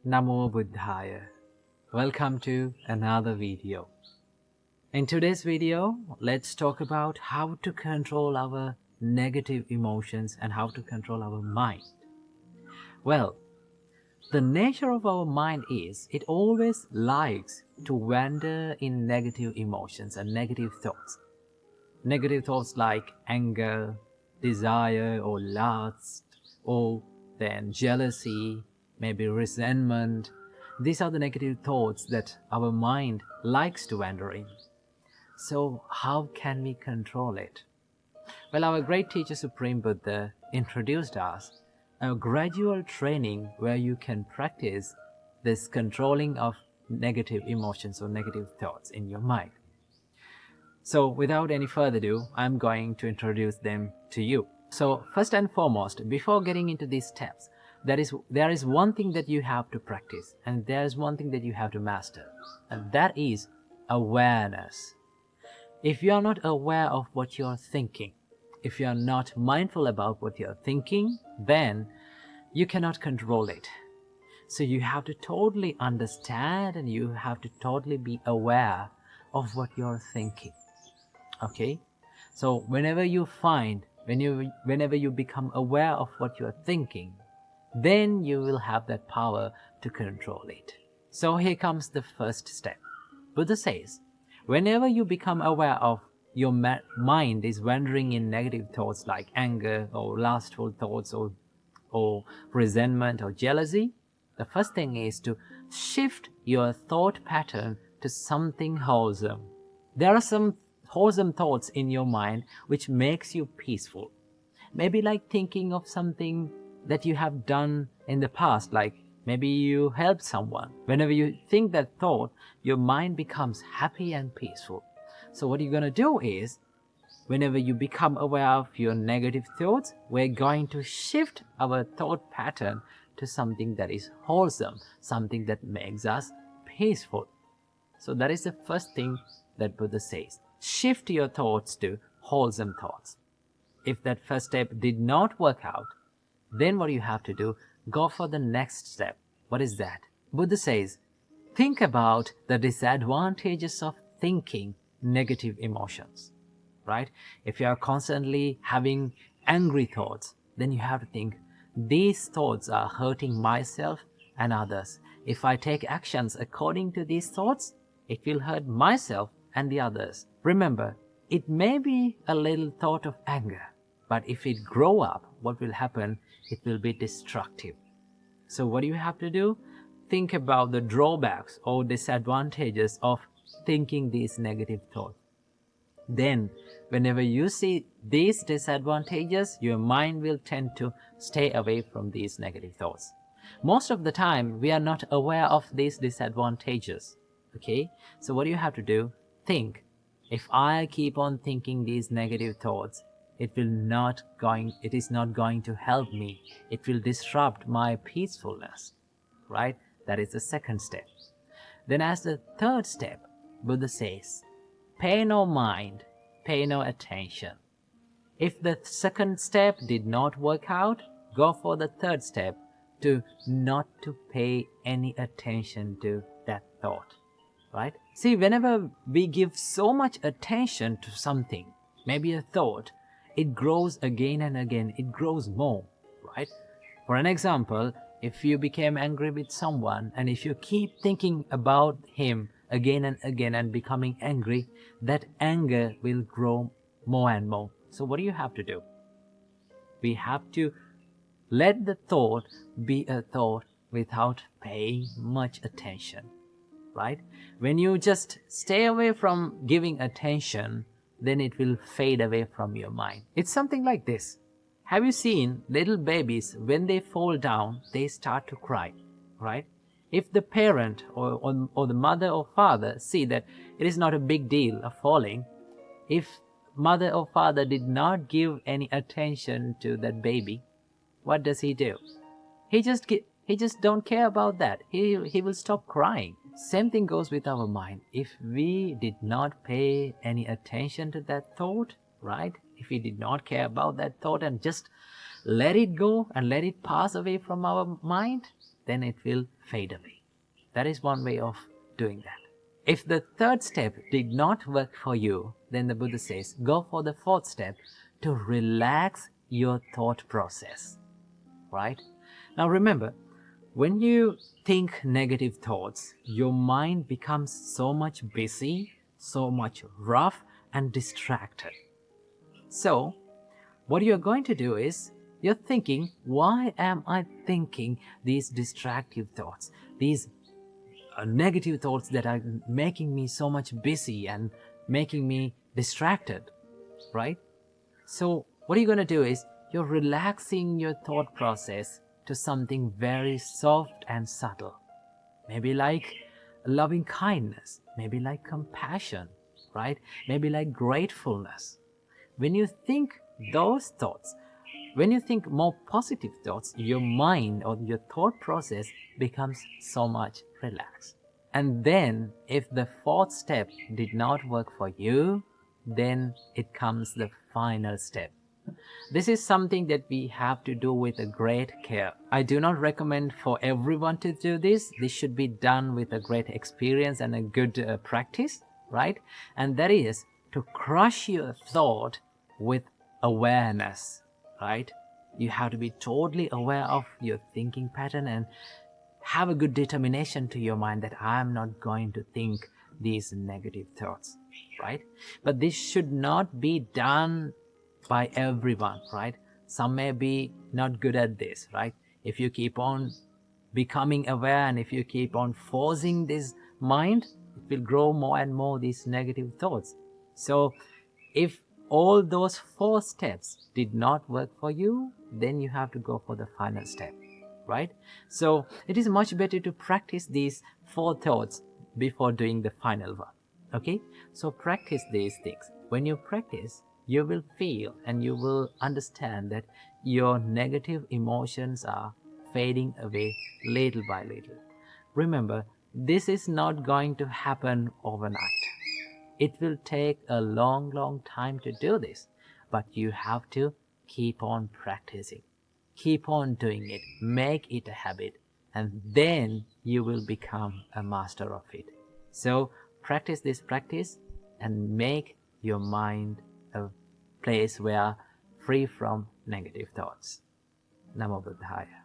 Namo Buddhaya. Welcome to another video. In today's video, let's talk about how to control our negative emotions and how to control our mind. Well, the nature of our mind is it always likes to wander in negative emotions and negative thoughts. Negative thoughts like anger, desire or lust, or then jealousy, maybe resentment. These are the negative thoughts that our mind likes to wander in. So how can we control it? Well, our great teacher Supreme Buddha introduced us a gradual training where you can practice this controlling of negative emotions or negative thoughts in your mind. So without any further ado, I'm going to introduce them to you. So first and foremost, before getting into these steps, there is one thing that you have to practice, and there is one thing that you have to master, and that is awareness. If you are not aware of what you're thinking, if you are not mindful about what you're thinking, then you cannot control it. So you have to totally understand and you have to totally be aware of what you're thinking. Okay, so whenever you become aware of what you're thinking, then you will have that power to control it. So here comes the first step. Buddha says, whenever you become aware of your mind is wandering in negative thoughts like anger or lustful thoughts or resentment or jealousy, the first thing is to shift your thought pattern to something wholesome. There are some wholesome thoughts in your mind which makes you peaceful. Maybe like thinking of something that you have done in the past, like maybe you helped someone. Whenever you think that thought, your mind becomes happy and peaceful. So what you're going to do is, whenever you become aware of your negative thoughts, we're going to shift our thought pattern to something that is wholesome, something that makes us peaceful. So that is the first thing that Buddha says. Shift your thoughts to wholesome thoughts. If that first step did not work out, then what you have to do, go for the next step. What is that? Buddha says, think about the disadvantages of thinking negative emotions, right? If you are constantly having angry thoughts, then you have to think, these thoughts are hurting myself and others. If I take actions according to these thoughts, it will hurt myself and the others. Remember, it may be a little thought of anger, but if it grow up, what will happen? It will be destructive. So what do you have to do? Think about the drawbacks or disadvantages of thinking these negative thoughts. Then, whenever you see these disadvantages, your mind will tend to stay away from these negative thoughts. Most of the time, we are not aware of these disadvantages. Okay? So what do you have to do? Think, if I keep on thinking these negative thoughts, it is not going to help me. It will disrupt my peacefulness, right? That is the second step. Then as the third step, Buddha says, pay no mind, pay no attention. If the second step did not work out, go for the third step, to not to pay any attention to that thought. Right? See, whenever we give so much attention to something, maybe a thought, it grows again and again, it grows more, right? For an example, if you became angry with someone and if you keep thinking about him again and again and becoming angry, that anger will grow more and more. So what do you have to do? We have to let the thought be a thought without paying much attention. Right? When you just stay away from giving attention, then it will fade away from your mind. It's something like this. Have you seen little babies, when they fall down, they start to cry, right? If the parent or the mother or father see that it is not a big deal of falling, if mother or father did not give any attention to that baby, what does he do? He just don't care about that. He will stop crying. Same thing goes with our mind. If we did not pay any attention to that thought, right? If we did not care about that thought and just let it go and let it pass away from our mind, then it will fade away. That is one way of doing that. If the third step did not work for you, then the Buddha says, go for the fourth step to relax your thought process, right? Now remember, when you think negative thoughts, your mind becomes so much busy, so much rough and distracted. So, what you're going to do is, you're thinking, why am I thinking these distractive thoughts? These negative thoughts that are making me so much busy and making me distracted, right? So what you're going to do is, you're relaxing your thought process to something very soft and subtle. Maybe like loving kindness, maybe like compassion, right? Maybe like gratefulness. When you think those thoughts, when you think more positive thoughts, your mind or your thought process becomes so much relaxed. And then if the fourth step did not work for you, then it comes the final step. This is something that we have to do with a great care. I do not recommend for everyone to do this. This should be done with a great experience and a good practice, right? And that is to crush your thought with awareness, right? You have to be totally aware of your thinking pattern and have a good determination to your mind that I am not going to think these negative thoughts, right? But this should not be done by everyone, right? Some may be not good at this, right? If you keep on becoming aware and if you keep on forcing this mind, it will grow more and more these negative thoughts. So if all those 4 steps did not work for you, then you have to go for the final step, right? So it is much better to practice these 4 thoughts before doing the final one, okay? So practice these things. When you practice, you will feel and you will understand that your negative emotions are fading away little by little. Remember, this is not going to happen overnight. It will take a long time to do this, but you have to keep on practicing. Keep on doing it. Make it a habit, and then you will become a master of it. So practice this practice and make your mind a place where free from negative thoughts. Namo Buddhaya.